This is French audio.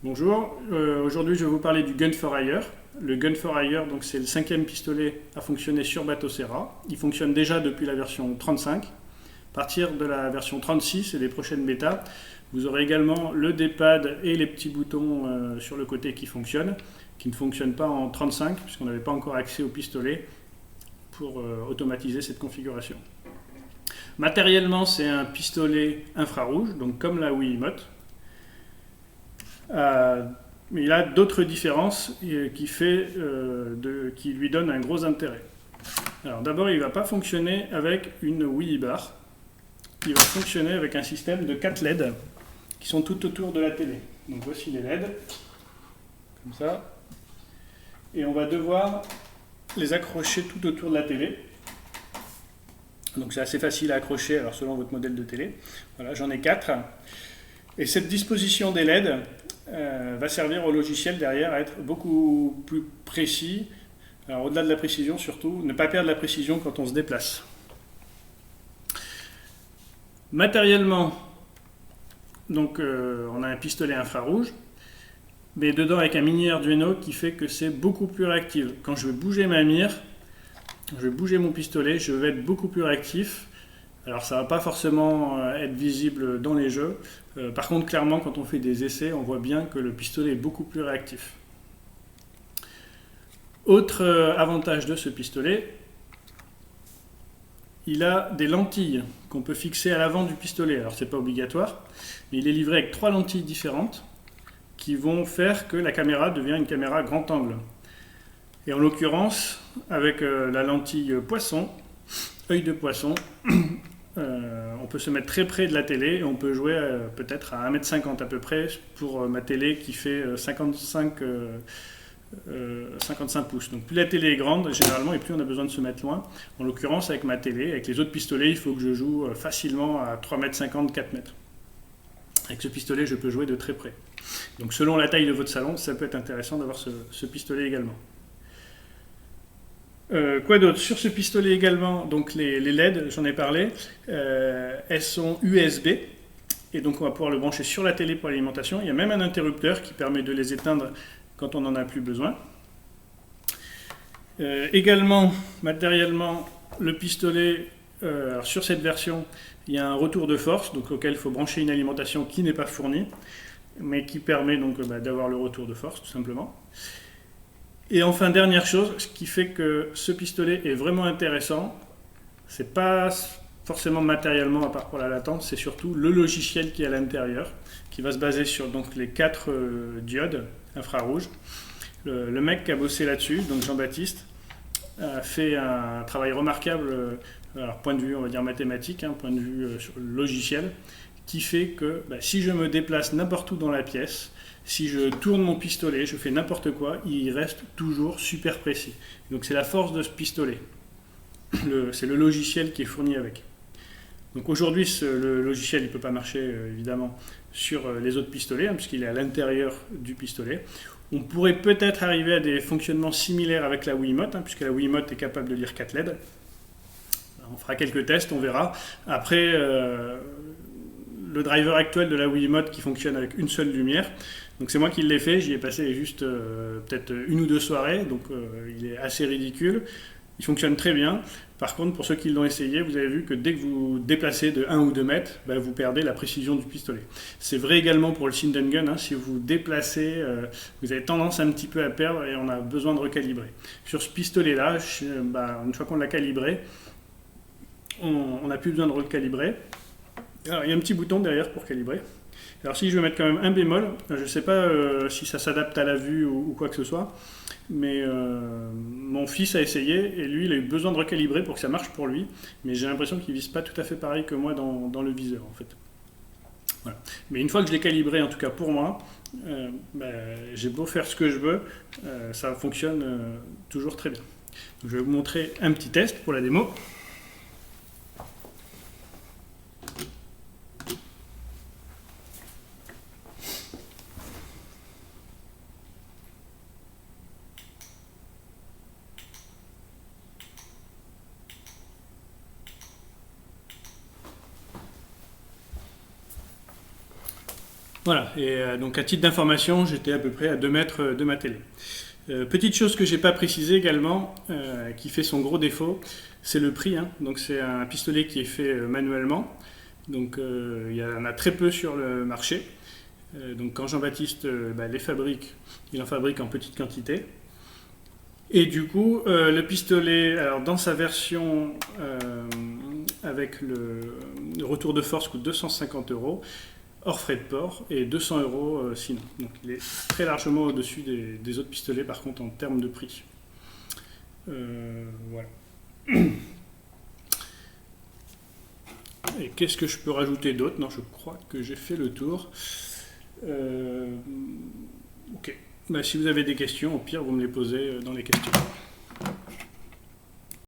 Bonjour, aujourd'hui je vais vous parler du Gun for Hire. Le Gun for Hire, donc c'est le cinquième pistolet à fonctionner sur bateau Serra. Il fonctionne déjà depuis la version 35. À partir de la version 36 et des prochaines bêtas, vous aurez également le D-pad et les petits boutons sur le côté qui ne fonctionnent pas en 35 puisqu'on n'avait pas encore accès au pistolet pour automatiser cette configuration. Matériellement, c'est un pistolet infrarouge, donc comme la Wiimote. Mais il a d'autres différences qui lui donnent un gros intérêt. Alors d'abord, il ne va pas fonctionner avec une WiiBar. Il va fonctionner avec un système de 4 LED qui sont tout autour de la télé. Donc voici les LED, comme ça. Et on va devoir les accrocher tout autour de la télé. Donc c'est assez facile à accrocher, alors selon votre modèle de télé. Voilà, j'en ai 4. Et cette disposition des LED va servir au logiciel derrière à être beaucoup plus précis. Alors au-delà de la précision surtout, ne pas perdre la précision quand on se déplace. Matériellement, donc on a un pistolet infrarouge, mais dedans avec un mini Arduino qui fait que c'est beaucoup plus réactif. Quand je vais bouger ma mire, je vais bouger mon pistolet, je vais être beaucoup plus réactif. Alors ça ne va pas forcément être visible dans les jeux. Par contre, clairement, quand on fait des essais, on voit bien que le pistolet est beaucoup plus réactif. Autre avantage de ce pistolet, il a des lentilles qu'on peut fixer à l'avant du pistolet. Alors c'est pas obligatoire, mais il est livré avec 3 lentilles différentes qui vont faire que la caméra devient une caméra grand angle. Et en l'occurrence, avec la lentille poisson, œil de poisson, on peut se mettre très près de la télé et on peut jouer peut-être à 1,50 m à peu près pour ma télé qui fait 55 pouces. Donc plus la télé est grande généralement et plus on a besoin de se mettre loin. En l'occurrence avec ma télé, avec les autres pistolets, il faut que je joue facilement à 3,50 m, 4 m. Avec ce pistolet, je peux jouer de très près. Donc selon la taille de votre salon, ça peut être intéressant d'avoir ce pistolet également. Quoi d'autre? Sur ce pistolet également, donc les LED, j'en ai parlé, elles sont USB, et donc on va pouvoir le brancher sur la télé pour l'alimentation. Il y a même un interrupteur qui permet de les éteindre quand on n'en a plus besoin. Également, matériellement, le pistolet, alors sur cette version, il y a un retour de force, donc auquel il faut brancher une alimentation qui n'est pas fournie, mais qui permet donc d'avoir le retour de force, tout simplement. Et enfin, dernière chose, ce qui fait que ce pistolet est vraiment intéressant, c'est pas forcément matériellement à part pour la latence, c'est surtout le logiciel qui est à l'intérieur, qui va se baser sur donc, les 4 diodes infrarouges. Le mec qui a bossé là-dessus, donc Jean-Baptiste, a fait un travail remarquable, alors point de vue on va dire mathématique, point de vue sur le logiciel, qui fait que si je me déplace n'importe où dans la pièce, si je tourne mon pistolet, je fais n'importe quoi, il reste toujours super précis. Donc c'est la force de ce pistolet. C'est le logiciel qui est fourni avec. Donc aujourd'hui, le logiciel ne peut pas marcher évidemment sur les autres pistolets, puisqu'il est à l'intérieur du pistolet. On pourrait peut-être arriver à des fonctionnements similaires avec la Wiimote, puisque la Wiimote est capable de lire 4 LED. On fera quelques tests, on verra. Après, le driver actuel de la Wiimote qui fonctionne avec une seule lumière. Donc c'est moi qui l'ai fait, j'y ai passé juste peut-être 1 ou 2 soirées, donc il est assez ridicule. Il fonctionne très bien. Par contre, pour ceux qui l'ont essayé, vous avez vu que dès que vous déplacez de 1 ou 2 mètres, vous perdez la précision du pistolet. C'est vrai également pour le Shinden Gun, si vous déplacez, vous avez tendance un petit peu à perdre et on a besoin de recalibrer. Sur ce pistolet-là, une fois qu'on l'a calibré, on n'a plus besoin de recalibrer. Alors, il y a un petit bouton derrière pour calibrer. Alors si je veux mettre quand même un bémol, je ne sais pas si ça s'adapte à la vue ou quoi que ce soit, mais mon fils a essayé et lui il a eu besoin de recalibrer pour que ça marche pour lui, mais j'ai l'impression qu'il ne vise pas tout à fait pareil que moi dans le viseur en fait. Voilà. Mais une fois que je l'ai calibré, en tout cas pour moi, j'ai beau faire ce que je veux, ça fonctionne toujours très bien. Donc, je vais vous montrer un petit test pour la démo. Voilà, et donc à titre d'information, j'étais à peu près à 2 mètres de ma télé. Petite chose que j'ai pas précisé également, qui fait son gros défaut, c'est le prix. Hein. Donc c'est un pistolet qui est fait manuellement. Donc il y en a très peu sur le marché. Donc quand Jean-Baptiste les fabrique, il en fabrique en petite quantité. Et du coup, le pistolet, alors dans sa version avec le retour de force, coûte 250 euros, hors frais de port, et 200 euros sinon. Donc il est très largement au-dessus des autres pistolets, par contre, en termes de prix. Voilà. Et qu'est-ce que je peux rajouter d'autre? Non, je crois que j'ai fait le tour. Ok. Si vous avez des questions, au pire, vous me les posez dans les questions.